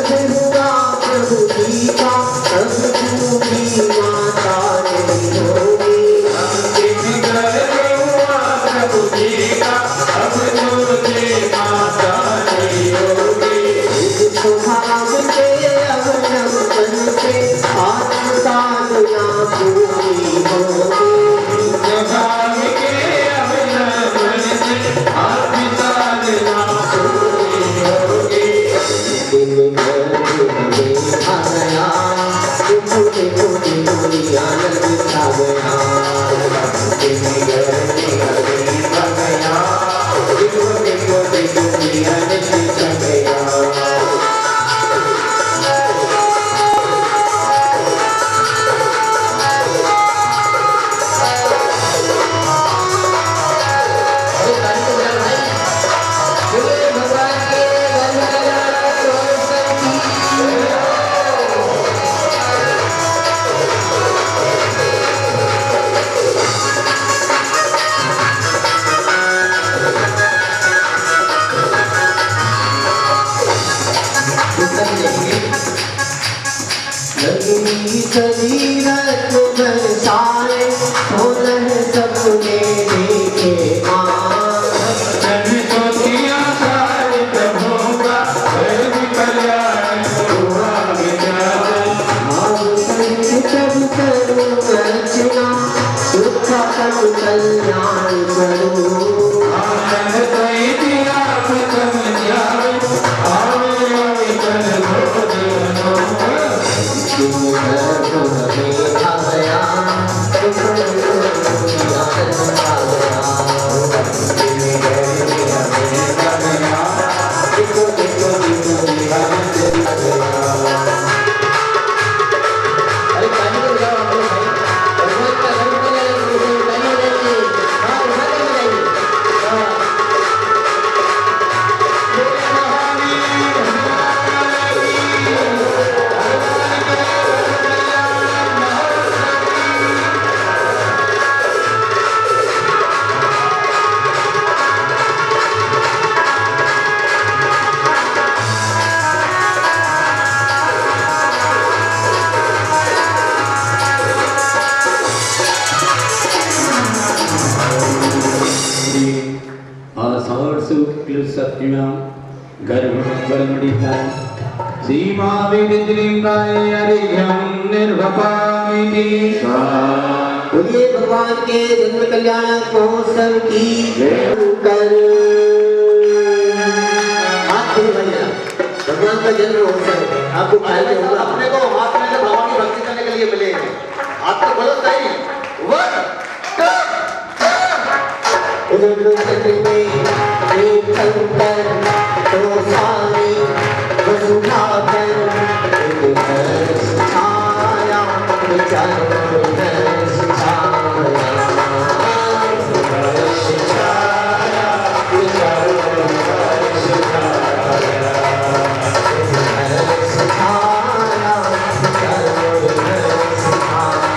हुआ प्रभु जी का, तब तू भी माता नहीं होगी। अंतिम गर्भ हुआ प्रभु जी का, अब तुझे माता नहीं होगी। स्वभाव के अवलंबन से आत्मसाधना पूरी होगी। स्वभाव के अवलंबन से आत्मसाधना पूरी होगी। दिन भर हमें आ गया, छोटे छोटे छोटी आनंद छा गया। दिन भर हमें आ गया, छोटे छोटे छोटी आनंद छा गया। लगनी शरीरत बरसाए, सोलह सपने देखे माँ। जन सोचिया सारे प्रभु का, सर्व कल्याण हुआ विचार। भाव सहित सब करूं अर्चना, सुख सब कल्याण करूं। आनंद सहित आप समझावे, आवे विकल भोज मनोहर। दिन भर हमें आ गया, छोटे छोटी आनंद आ गया। दिन भर हमें आ गया, छोटे छोटी छोटी आनंद आ गया। अरे पानी को बजाओ आप लोग भाई, भगवान का घर में जाइए, पानी हो जाइए। हाँ उठा के जाइए। हाँ आषाढ़ शुक्ल सप्तम्यां गर्भफलमणितां सीमा विदिलिंगाय अर्घ्यं निर्वपामिति। बोलिए भगवान के जन्म कल्याण महोत्सव की कर। हाथ भैया, भगवान का जन्म महोत्सव आपको फायदा होगा। अपने को हाथ में भगवान की भक्ति करने के लिए मिले हैं। हाथ तो बोलो सही। उधर में एक शंकर तो सारी वसुधाकर, एक हर्ष छाया विचारों हर्ष छाया। हर्ष छाया विचारों हर्ष छाया। हर्ष छाया विचारों हर्ष छाया।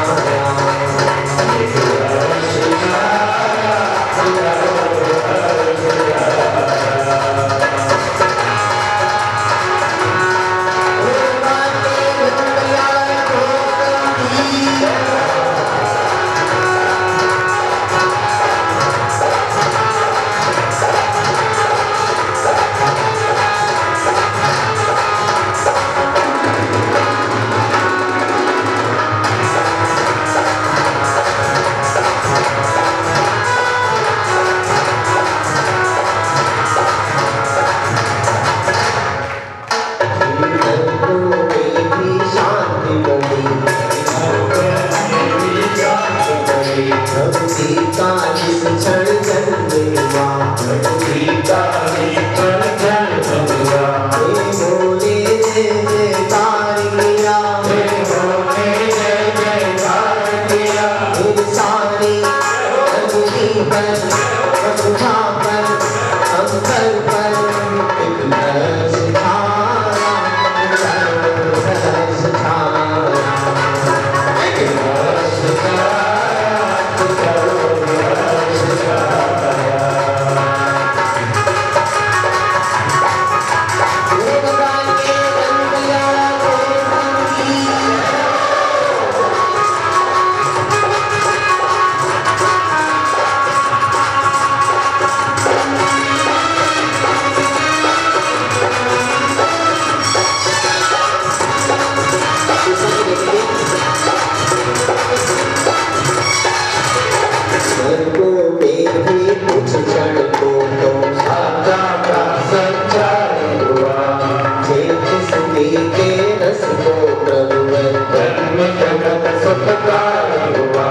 पी के रस को प्रभु जन्म जगत सुखदाई हुआ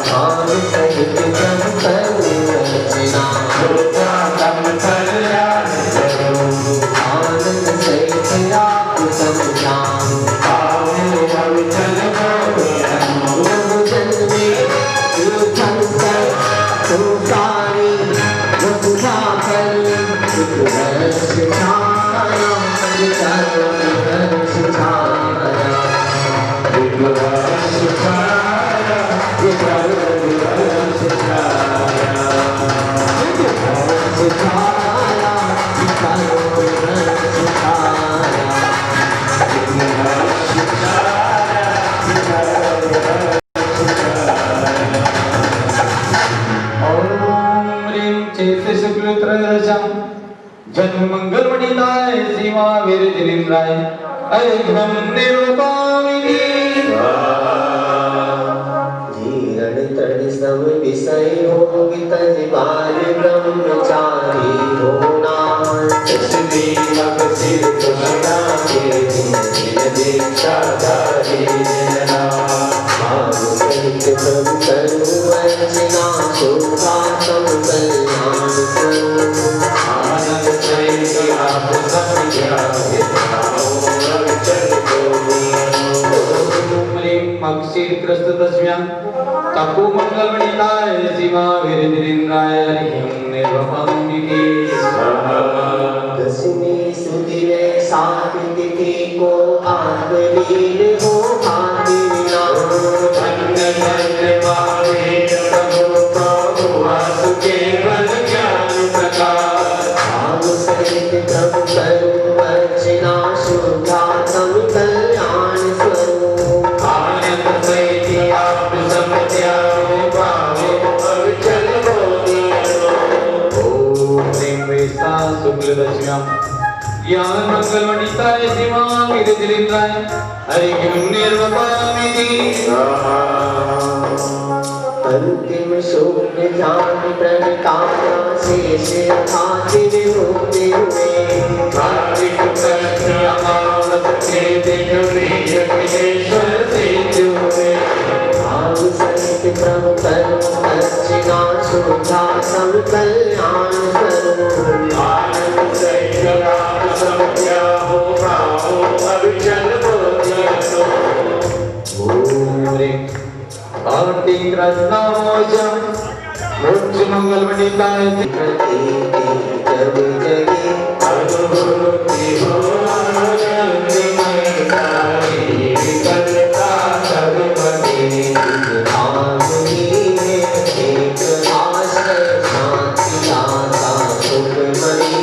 भाव सहित जब करूं रचना सोचा तम कल्याण करो आनंद सहित आप समझाऊं आओ अविचल बोलो बहुजन में तीर्थंकर संसारी वसुधा कर रस छाया रस छाया विश्वास छाया विश्वास छाया रस छाया रस ओम ह्रीं चेत शुक्ल त्रयोदशम जन्म मंगल मणिताय सीमा वीर जिनेन्द्राय ऐघ्रम निरूपामिनी जीरण तड़ सब विषय हो तज बाल ब्रह्मचारी होना दीपक सिर तुलना के दिन दीक्षा धारी जना भाव सहित प्रभु करूं अर्चना शोभा तम कल्याण करूं आनंद सहित आप समझा चल ओम ह्रीं मक्षीर त्रस्त दशम्यां तपो मंगल मणिताय सीमा वीर जिनेन्द्राय ऐघ्रम निरूपामिनी दसवीं सुदिने सात तिथि को आगलीन हो भातिना धन्य धन्य पावे प्रभु प्रभु वासुदेवन ज्ञान प्रकाश भाव सहित प्रभु करूं अर्चना शुद्धा तम कल्याण स्वरूप आनंद सहित आप समझा पावे अविचल बोलो ओम ह्रीं वेसा शुक्ल दशम्यां ज्ञान मंगल मणिताय सीमा वीर जिनेन्द्राय ऐघ्रम निरूपामिनी अंतिम शोक जान प्रणताया शेष खातिर होते हुए कार्तिक कन्या मानस के दिन वीर विजेश्वर से जुए भाव सहित प्रभु करूं अर्चना शुद्धा सम कल्याण करूं आनंद सहित आप समझा हो पाओ अविचल बोलो ओम ह्रीं आरती कृष्णामोचम मोक्ष मंगल मणिताय जब जगे अनुभूति हो आनंद में सारी विकलता सब बने भावनी है एक आश्रय शांति दाता सुखमणि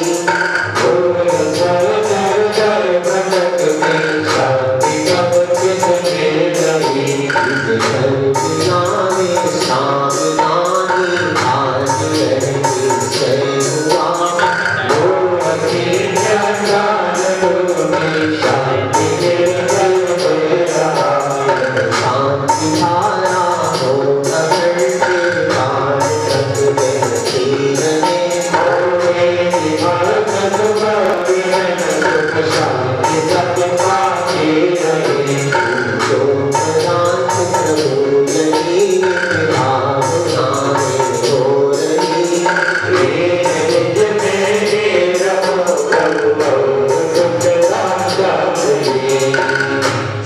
भोग जल जल जल भटक में शांति कब किसने लगी कल्पना में सावधानी आज रहती जय हुआ लोग के ज्ञान में शांति के जल बह रहा शांति धारा हो नगर के काल तक बहती रहे जो पदार्थ प्रभु नहीं भावना में हो रही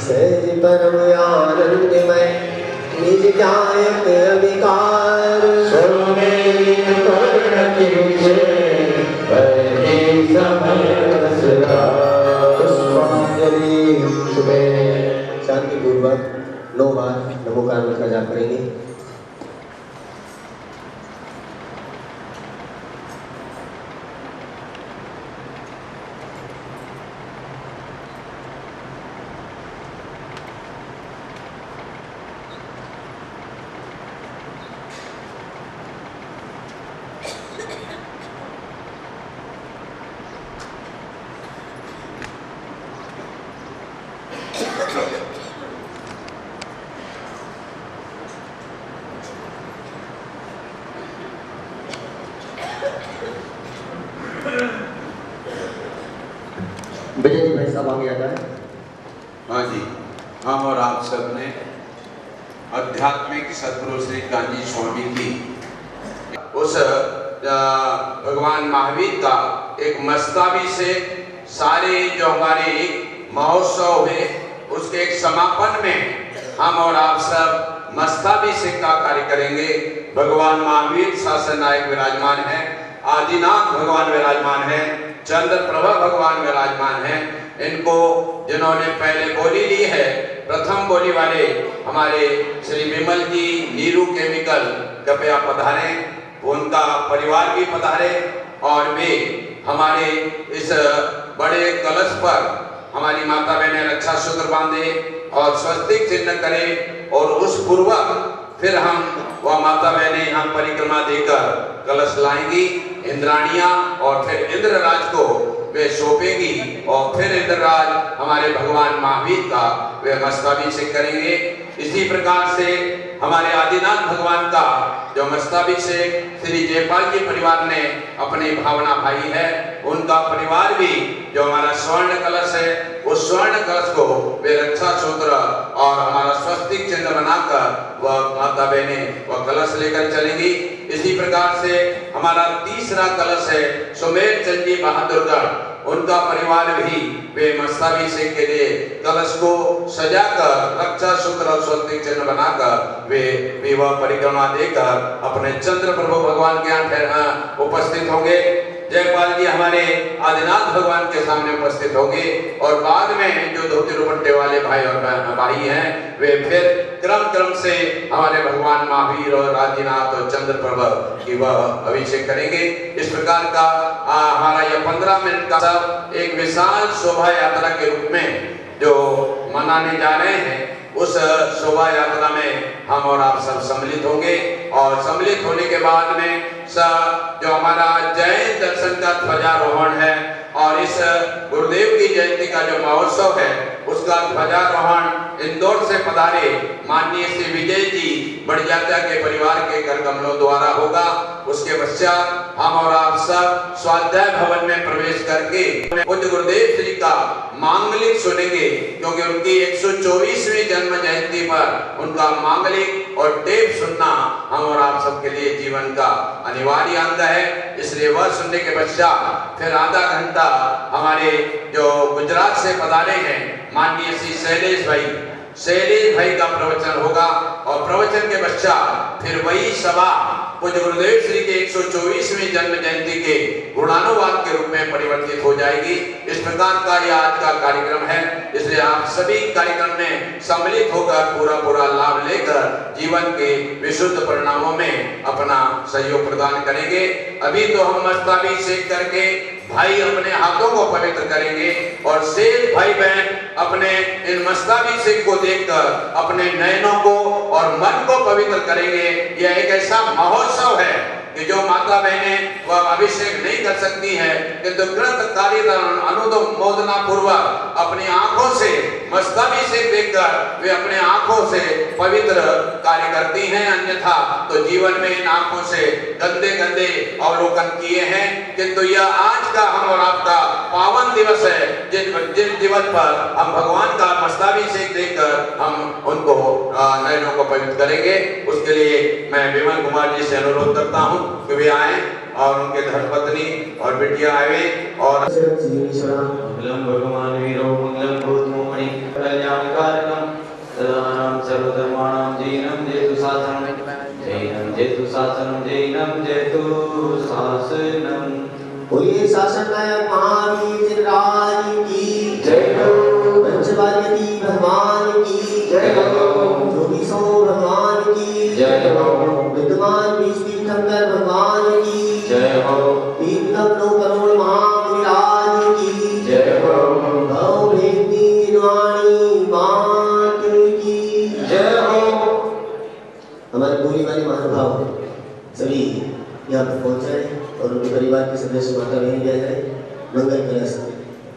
सहज परम आनंदमय निज गायक अविकार पुष्पांजलि सुबह शांति पूर्वक 9 बार नमोकार का जाप करेंगे। विजय जी भाई साहब आगे आ जाए। हाँ जी, हम और आप सब ने आध्यात्मिक सद्गुरु श्री कांजी स्वामी की उस भगवान महावीर का एक मस्ताबी से सारे जो हमारे महोत्सव हुए उसके एक समापन में हम और आप सब मस्ताबी से का कार्य करेंगे। भगवान महावीर शासन नायक विराजमान है, आदिनाथ भगवान विराजमान है, चंद्र प्रभा भगवान विराजमान है। इनको जिन्होंने पहले बोली ली है, प्रथम बोली वाले हमारे श्री विमल जी नीरू केमिकल कृपया पधारे, उनका परिवार भी पधारे और वे हमारे इस बड़े कलश पर हमारी माता बहनें रक्षा सूत्र बांधे और स्वस्तिक चिन्ह करें और उस पूर्वक फिर हम वह माता बहनें यहाँ परिक्रमा देकर कलश लाएंगी, इंद्राणियां, और फिर इंद्रराज को वे सौंपेगी और फिर इंद्रराज हमारे भगवान महावीर का वे मस्ताभिषेक करेंगे। इसी प्रकार से हमारे आदिनाथ भगवान का जो मस्ताभिषेक श्री जयपाल जी परिवार ने अपनी भावना भाई है, उनका परिवार भी जो हमारा स्वर्ण कलश है उस स्वर्ण कलश को वे रक्षा सूत्र और हमारा स्वस्तिक चिन्ह बनाकर वह माता बहनें वह कलश लेकर चलेंगी। इसी प्रकार से हमारा तीसरा कलश है सुमेर चंद जी बहादुरगढ़, उनका परिवार भी वे मस्ताभिषेक के लिए कलश को सजाकर रक्षा सूत्र और स्वस्तिक चिन्ह बनाकर वे विवाह परिक्रमा देकर अपने चंद्र प्रभु भगवान के यहाँ उपस्थित होंगे। जयपाल जी हमारे आदिनाथ भगवान के सामने उपस्थित होंगे और बाद में जो धोती दुपट्टे वाले भाई और भाई हैं वे फिर क्रम से हमारे भगवान महावीर और आदिनाथ और चंद्र प्रभु की वह अभिषेक करेंगे। इस प्रकार का हमारा यह 15 मिनट का सब एक विशाल शोभा यात्रा के रूप में जो मनाने जा रहे हैं, उस शोभा यात्रा में हम और आप सब सम्मिलित होंगे और सम्मिलित होने के बाद में जो हमारा जैन दर्शन का ध्वजारोहण है और इस गुरुदेव की जयंती का जो महोत्सव है उसका ध्वजारोहण इंदौर से पधारे माननीय श्री विजय जी बड़जात्या के परिवार के कर कमलों द्वारा होगा। उसके पश्चात हम और आप सब स्वाध्याय भवन में प्रवेश करके पूज्य गुरुदेव श्री का मांगलिक सुनेंगे, क्योंकि उनकी 124वीं जन्म जयंती पर उनका मांगलिक और टेप सुनना हम और आप सबके लिए जीवन का अनिवार्य अंग है। इसलिए वह सुनने के पश्चात फिर आधा घंटा हमारे जो गुजरात से पधारे हैं माननीय श्री शैलेश भाई का प्रवचन होगा और प्रवचन के पश्चात फिर वही सभा पूज्य गुरुदेव श्री के 124वीं जन्म जयंती के गुणानुवाद के रूप में परिवर्तित हो जाएगी। इस प्रकार का यह आज का कार्यक्रम है, इसलिए आप सभी कार्यक्रम में सम्मिलित होकर पूरा लाभ लेकर जीवन के विशुद्ध परिणामों में अपना सहयोग प्रदान करेंगे। अभी तो हम मस्ताभिषेक करके भाई अपने हाथों को पवित्र करेंगे और शेष भाई बहन अपने इन मस्ताभिषेक को देखकर अपने नयनों को और मन को पवित्र करेंगे। यह एक ऐसा महोत्सव है कि जो माता बहनें वह अभिषेक नहीं कर सकती हैं, किंतु कृतकार्यता अनुमोदना पूर्वक अपनी आंखों से मस्ताभिषेक देखकर वे अपने आंखों से पवित्र कार्य करती हैं। अन्यथा तो जीवन में इन आंखों से गंदे अवलोकन किए हैं, किंतु यह आज का हम और आपका पावन दिवस है जिस दिवस पर हम भगवान का मस्ताभिषेक देखकर हम उनको नयनों को पवित्र करेंगे। उसके लिए मैं विमल कुमार जी से अनुरोध करता हूँ कि वे आए और उनके धर्मपत्नी और बिटिया आए और मंगलम भगवान वीरो मंगलम भूतमोमणि कल्याणकारकम सदानां सर्वधर्माणां जैनं जयतु शासनं जैनं जयतु शासनं। बोलिए शासन नायक महावीर राज की जय हो, पंचवाद्यती भगवान की जय हो, जोगीसो भगवान की जय हो, विद्वान बीस तीर्थंकर भगवान की जय हो, तीर्थम नो करोड़ महाविराज की जय हो, भव भेदी जिनवाणी बात की जय हो। हमारे बोली वाले महानुभाव सभी यहाँ पर पहुँच जाए और उनके परिवार के सदस्य माता बहन भी आ जाए, मंगल कलश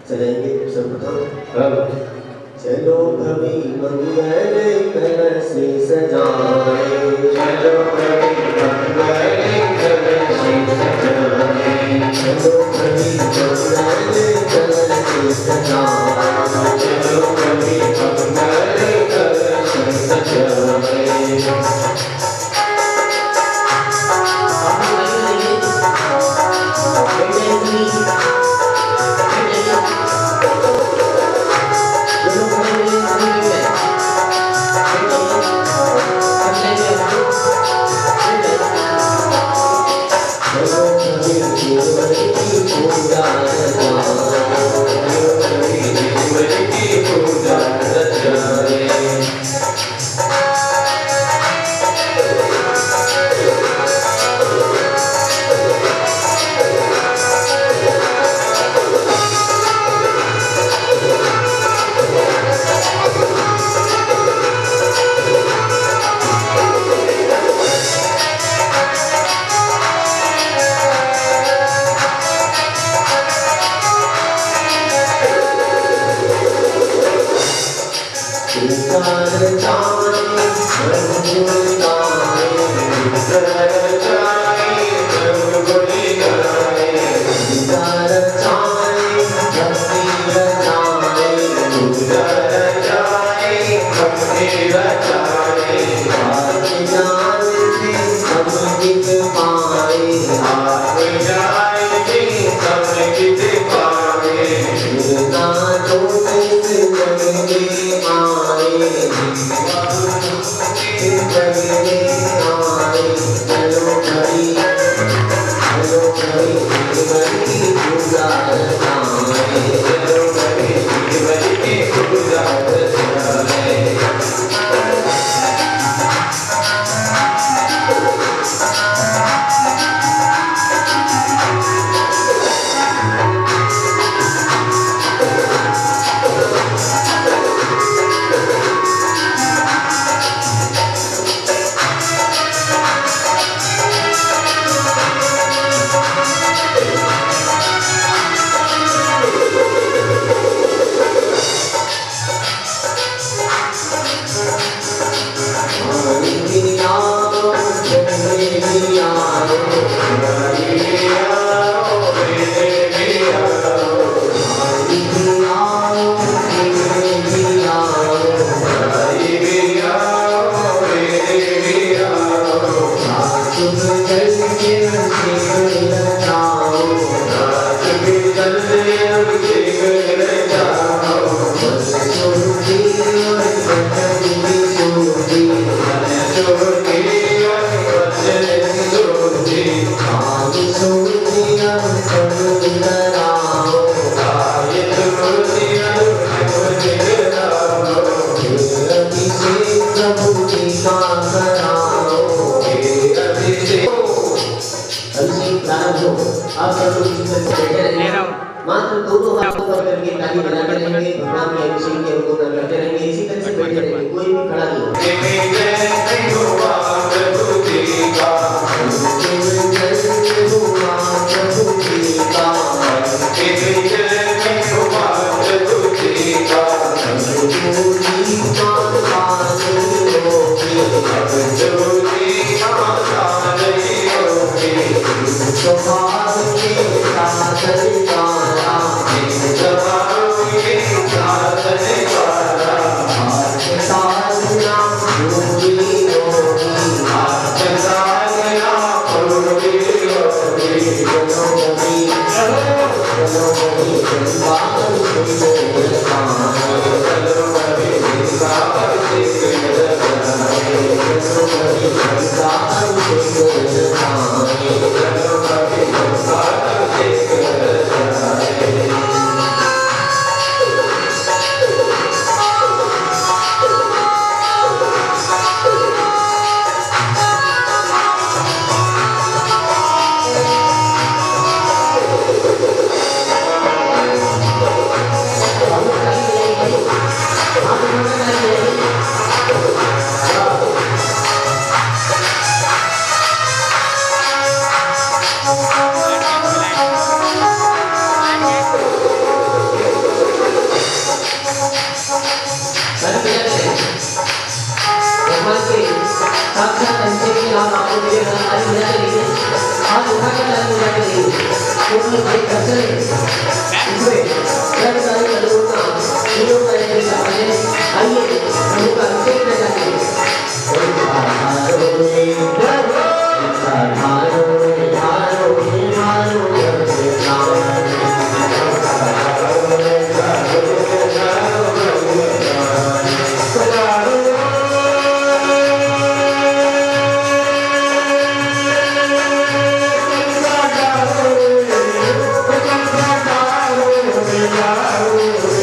सजाएंगे। सर्वप्रथम चलो भवी मंगल कलश सजाए, चलो भवी मंगल कलश सजाए, चलो भवी मंगल कलश सजाए, चलो भवी मात्र दोनों हाथों पर करके ताली बजाते रहेंगे, भगवान के अभिषेक के अनुमोदन करते रहेंगे, इसी तरह से बैठे रहेंगे, कोई भी खड़ा नहीं होगा। Hallelujah.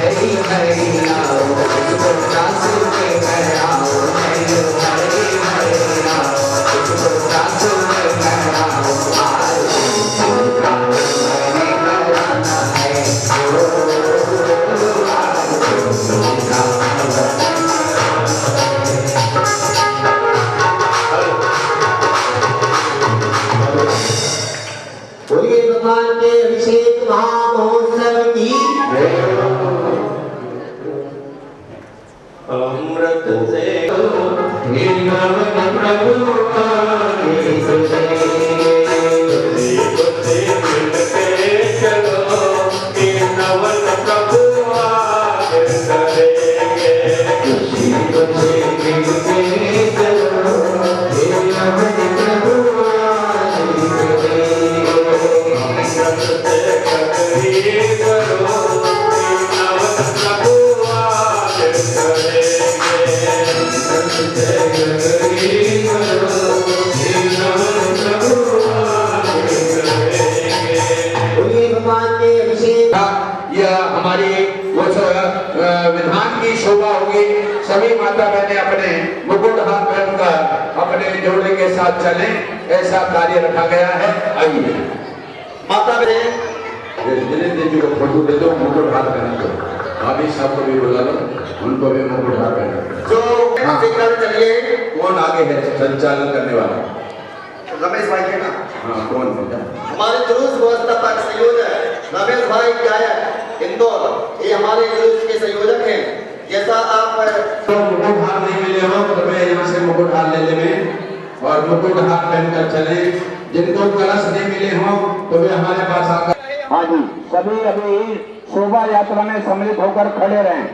हरि हरि नाम अमृत से हे नवन प्रभु आगे से मिलके चलो हे नवन प्रभु आगे करेंगे खुशी से मिलके चलो हे नवन प्रभु आगे करेंगे अमृत से ककरी करो हे नवन प्रभु आगे बोलिए भगवान के अभिषेक। यह हमारी वो विधान की शोभा होगी। सभी माता बहने अपने मुकुट हाथ पहनकर अपने जोड़े के साथ चलें, ऐसा कार्य रखा गया है। आइए माता बहन दिनेश जी को फोटो दे दो, मुकुट हाथ पहना दो। भाभी साहब को भी बुला लो, उनको भी मुकुट हाथ पहना दो। जो सिंगल चलिए कौन आगे है संचालन करने वाला? रमेश भाई के ना हाँ, कौन है? हमारे जुलूस व्यवस्थापक संयोजक रमेश भाई गायक इंदौर, ये हमारे जुलूस के संयोजक हैं। जैसा आप तो मुकुट हाथ नहीं मिले हो तो मैं यहाँ से मुकुट हाथ ले ले और मुकुट हाथ पहनकर चले। जिनको कलश नहीं मिले हो तो वे हमारे पास आकर। हाँ जी, सभी अभी शोभा यात्रा में सम्मिलित होकर खड़े रहें।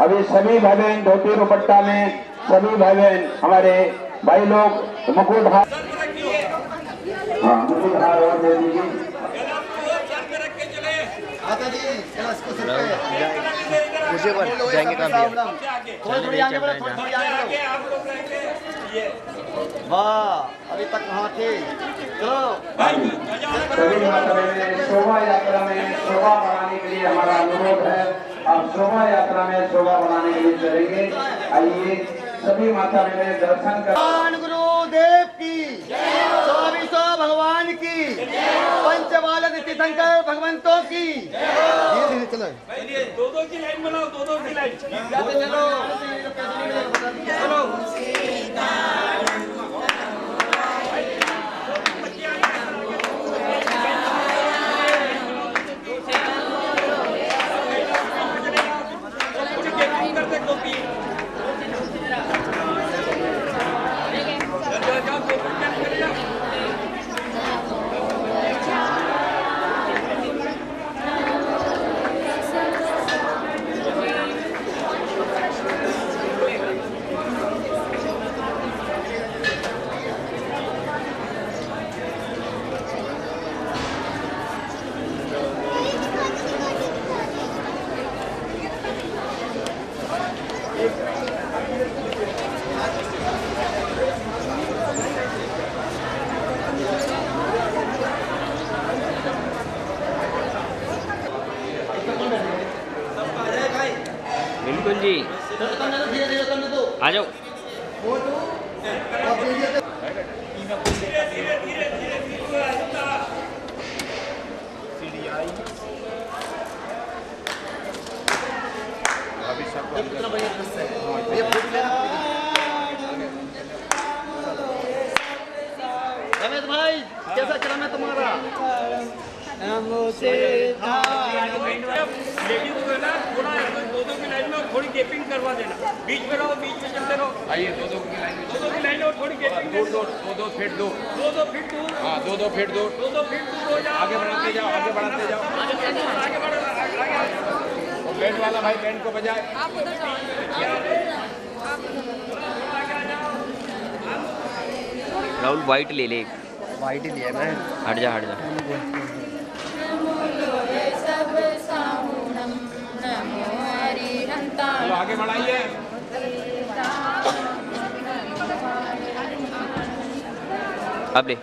अभी सभी भाई बहन धोती दुपट्टा में, सभी भाई बहन हमारे भाई लोग मुकुट हार, हाँ मुकुट हार और दे दीजिए। जाएंगे काम दिया। थोड़ी आगे बढ़ो, थोड़ी आगे बढ़ो। वाह, अभी तक वहाँ थे। चलो सभी माता बहनें शोभा यात्रा में शोभा बढ़ाने के लिए हमारा अनुरोध है। आप शोभा यात्रा में शोभा बढ़ाने के लिए चलेंगे। आइए सभी माता बहनें दर्शन कर। भगवान गुरुदेव की, 2400 भगवान की, पंचबालक तीर्थंकर भगवंतों की। धीरे चलो, दो की लाइन बनाओ, दो की लाइन। चलो चलो। बिल्कुल जी, आ जाओ। रमेश भाई कैसा चला मैं तुम्हारा? लेडीज को है ना, थोड़ा दो की लाइन में थोड़ी गैपिंग करवा देना। बीच में रहो, बीच में चलते रहो। आइए दो की लाइन में, दो की लाइन में थोड़ी गैपिंग दो फीट दो। दो फीट दूर। हाँ, दो फीट दो। दो फीट दूर हो जाओ। आगे बढ़ाते जाओ, आगे बढ़ाते जाओ। आगे बढ़ो, आगे। और बैंड वाला भाई बैंड को बजाए। राहुल वाइट ले ले। वाइट ही लिया मैं। हट जा, हट जा। चलो आगे बढ़ाइए। अब ले।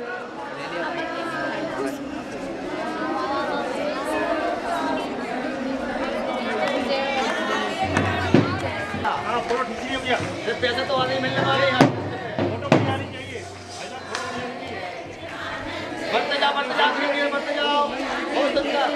पैसे तो आगे मिलने वाले हैं। बढ़ते जाओ, बढ़ते जाओ, बढ़ते जाओ। बहुत सुंदर।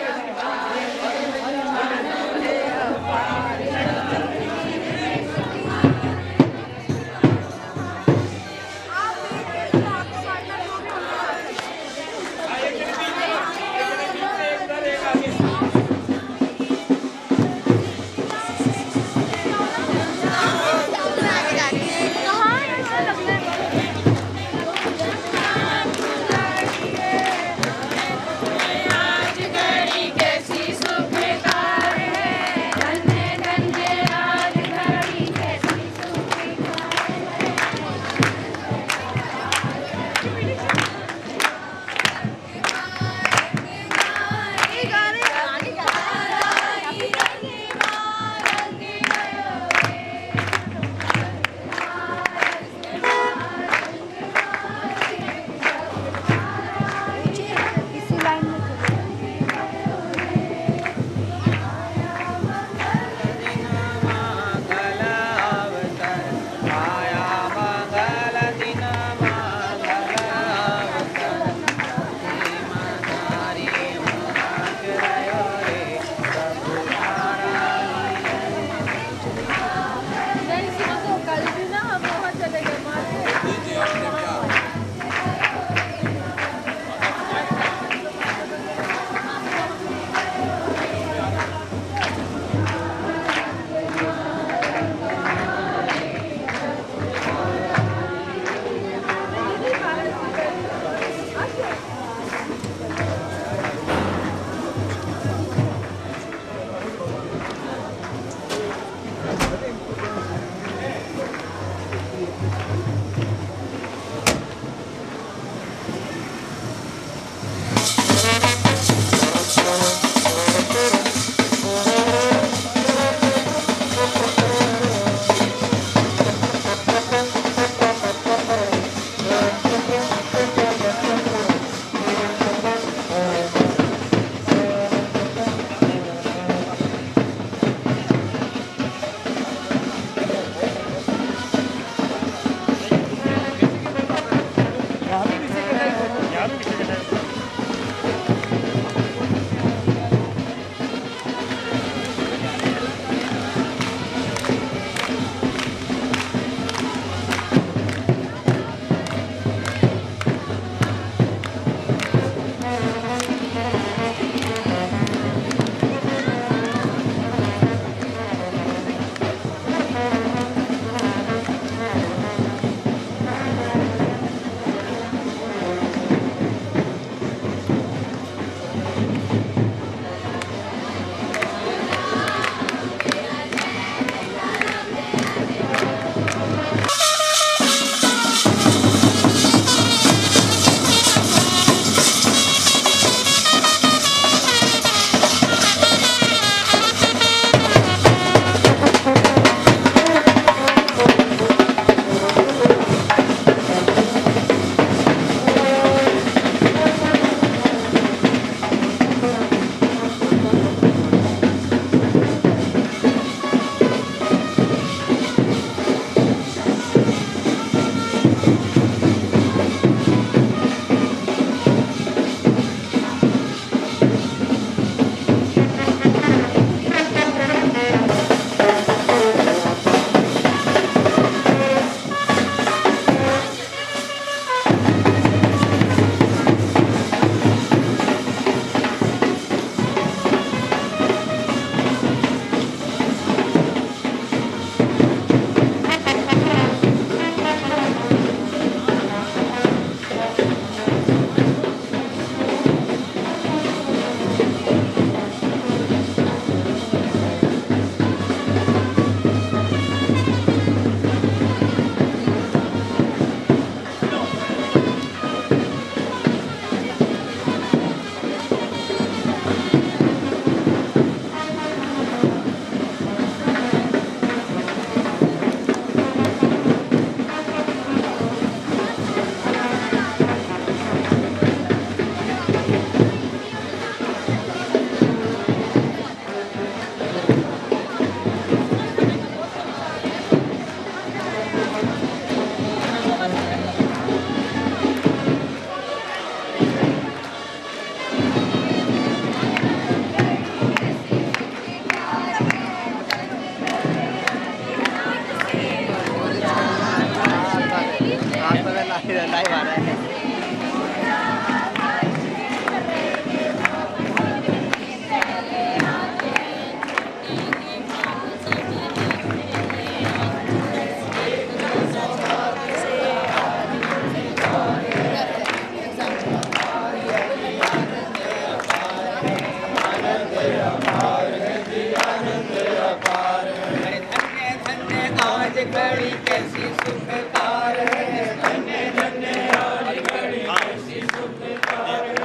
आज घड़ी कैसी सुखकार है, धन्य धन्य आज घड़ी कैसी सुखकार है।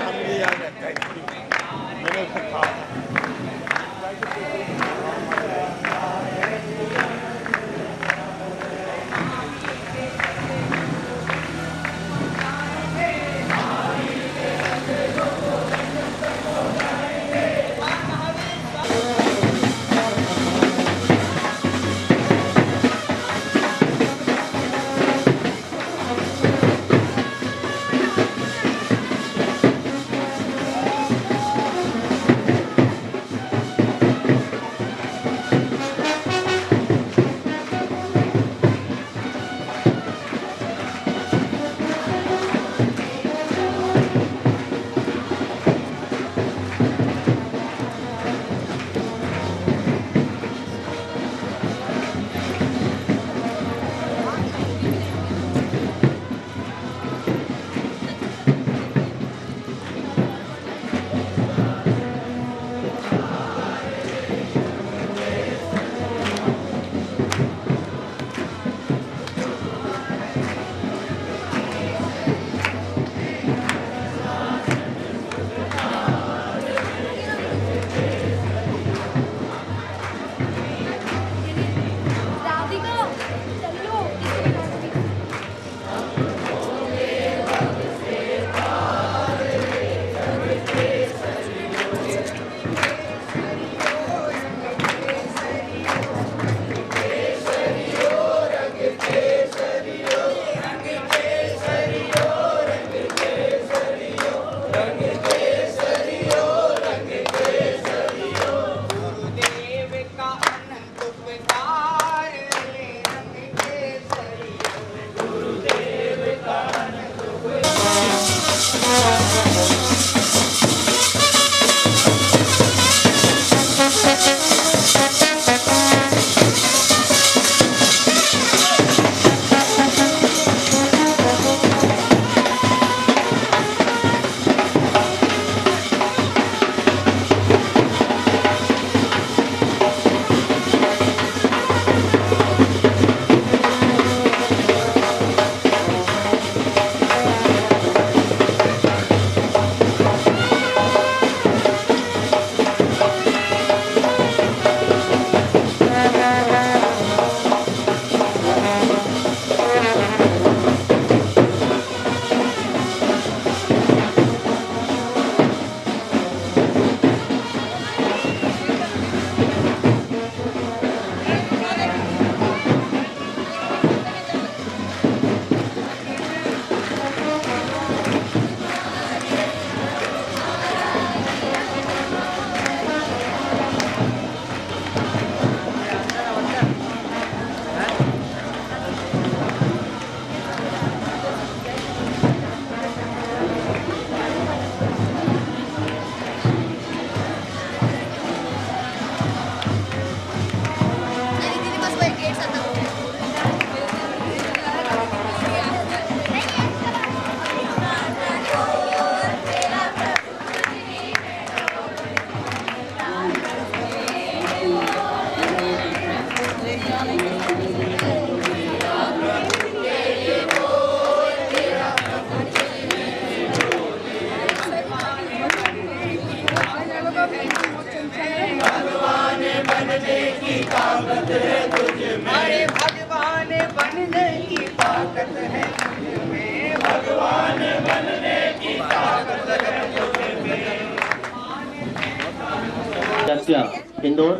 इंदौर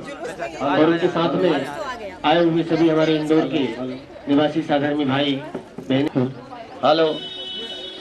और उनके साथ में आए हुए सभी हमारे इंदौर के निवासी साधर्मी भाई बहन। हेलो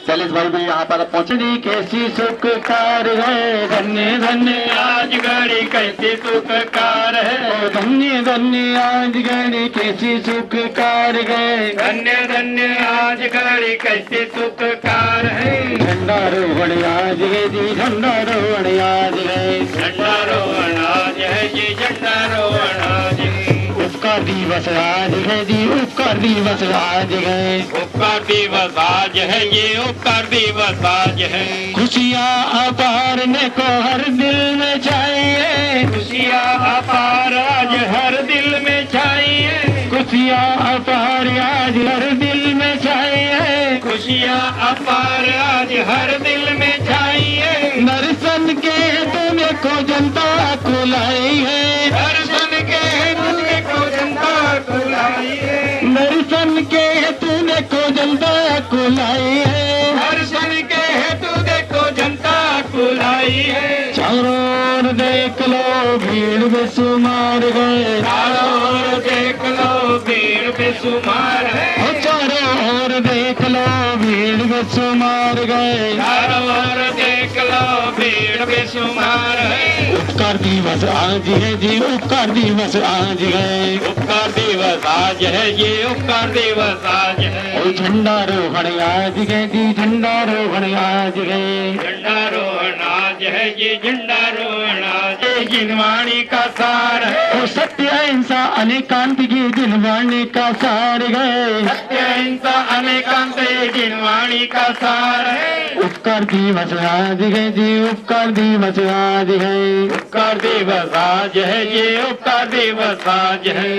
चलित भाई भी यहाँ पर पहुँचनी कैसी सुखकार है, धन्य धन्य आज घड़ी कैसी सुखकार है, धन्य धन्य आज घड़ी कैसी सुखकार है, धन्य धन्य आज घड़ी कैसी सुखकार है। झंडारोहण आज है जी, झंडारोहण आज है, झंडारोहण आज है जी, झंडारोहण आज है। उपकार दिवस आज है जी, उपकार दिवस आज है, उपकार दिवस आज है ये, उपकार दिवस आज है। खुशियाँ अपार ने को हर दिल में चाहिए, खुशियाँ अपार आज हर दिल में चाहिए, खुशियाँ खुशियाँ अपार आज हर दिल में छाई है, खुशियाँ अपार आज हर दिल में छाई है। दर्शन के तुम्हें को जनता को लाई है, दर्शन के तुम्हें को जनता को लाई है, दर्शन के तुम्हें को जनता को लाई है, दर्शन के तुझे को जनता को लाई है। चारों ओर देख लो भीड़ बेसुमार गए, चारों ओर देख लो भीड़ बेसुमार है, चारों ओर देख लो भीड़ बेसुमार गए, चारों ओर देख लो भीड़ बेसुमार है। उपकार दिवस आज है जी, उपकार दिवस आज है, उपकार दिवस आज है ये, उपकार दिवस आज है। ओ झंडारोहण आज है जी, झंडारोहण आज है, झंडारोहण आज है ये, झंडारोहण आज है। जिनवाणी का सार है, ओ सत्य अहिंसा अनेकांत की जिनवाणी का सार है, सत्य अहिंसा अनेकांत जिनवाणी का सार है। उपकार दिवस आज है जी, उपकार दिवस आज है, उपकार दिवस आज है ये, उपकार दिवस आज है।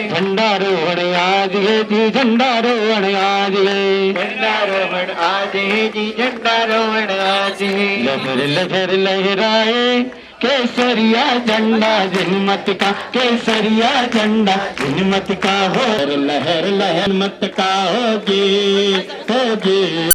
झंडारोहण आज है जी, झंडारोहण आज है, झंडारोहण आज है जी, झंडारोहण आज है। लहर लहर लहराए केसरिया झंडा जनमत का, केसरिया झंडा जनमत का हो, लहर लहर मत का होगी होगी।